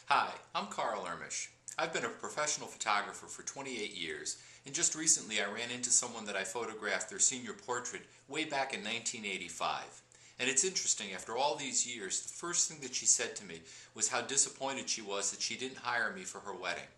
Hi, I'm Carl Ermish. I've been a professional photographer for 28 years, and just recently I ran into someone that I photographed their senior portrait way back in 1985. And it's interesting, after all these years, the first thing that she said to me was how disappointed she was that she didn't hire me for her wedding.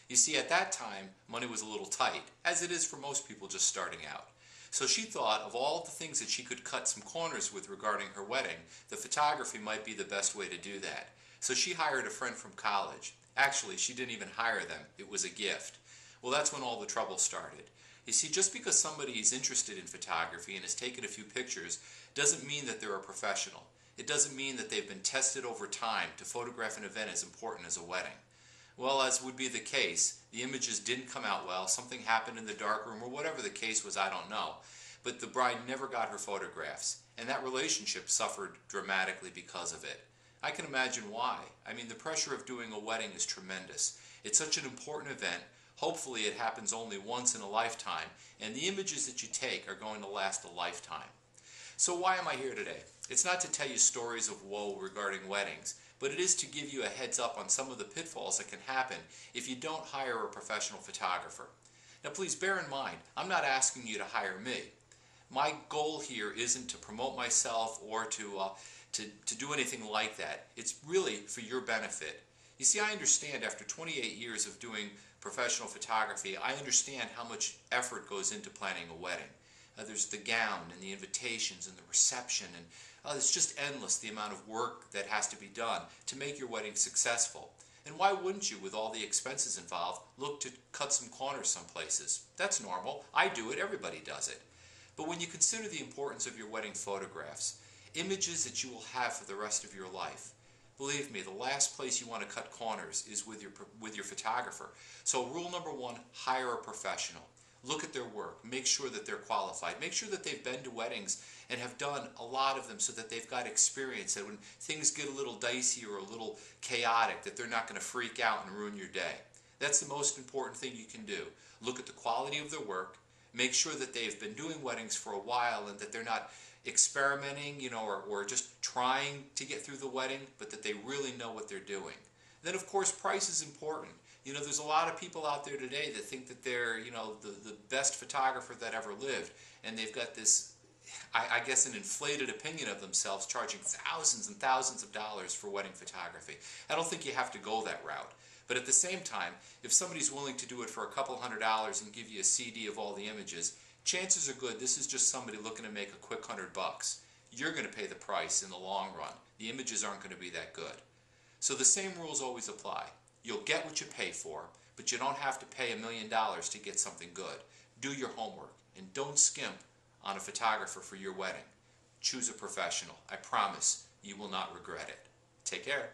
You see, at that time, money was a little tight, as it is for most people just starting out. So she thought of all the things that she could cut some corners with regarding her wedding, the photography might be the best way to do that. So she hired a friend from college. Actually, she didn't even hire them. It was a gift. Well, that's when all the trouble started. You see, just because somebody is interested in photography and has taken a few pictures doesn't mean that they're a professional. It doesn't mean that they've been tested over time to photograph an event as important as a wedding. Well, as would be the case, the images didn't come out well, something happened in the darkroom, or whatever the case was, I don't know. But the bride never got her photographs, and that relationship suffered dramatically because of it. I can imagine why. I mean, the pressure of doing a wedding is tremendous. It's such an important event. Hopefully it happens only once in a lifetime, and the images that you take are going to last a lifetime. So why am I here today? It's not to tell you stories of woe regarding weddings, but it is to give you a heads up on some of the pitfalls that can happen if you don't hire a professional photographer. Now please bear in mind, I'm not asking you to hire me. My goal here isn't to promote myself or to do anything like that. It's really for your benefit. You see, I understand after 28 years of doing professional photography, I understand how much effort goes into planning a wedding. There's the gown and the invitations and the reception, and it's just endless the amount of work that has to be done to make your wedding successful. And why wouldn't you, with all the expenses involved, look to cut some corners some places? That's normal. I do it. Everybody does it. But when you consider the importance of your wedding photographs, images that you will have for the rest of your life, believe me, the last place you want to cut corners is with your photographer. So rule number one, hire a professional. Look at their work. Make sure that they're qualified. Make sure that they've been to weddings and have done a lot of them so that they've got experience, that when things get a little dicey or a little chaotic, that they're not going to freak out and ruin your day. That's the most important thing you can do. Look at the quality of their work. Make sure that they've been doing weddings for a while and that they're not experimenting, or just trying to get through the wedding, but that they really know what they're doing. Then, of course, price is important. There's a lot of people out there today that think that they're, the best photographer that ever lived, and they've got this, I guess, an inflated opinion of themselves, charging thousands and thousands of dollars for wedding photography. I don't think you have to go that route. But at the same time, if somebody's willing to do it for a couple $100s and give you a CD of all the images, chances are good this is just somebody looking to make a quick $100. You're going to pay the price in the long run. The images aren't going to be that good. So the same rules always apply. You'll get what you pay for, but you don't have to pay $1 million to get something good. Do your homework, and don't skimp on a photographer for your wedding. Choose a professional. I promise you will not regret it. Take care.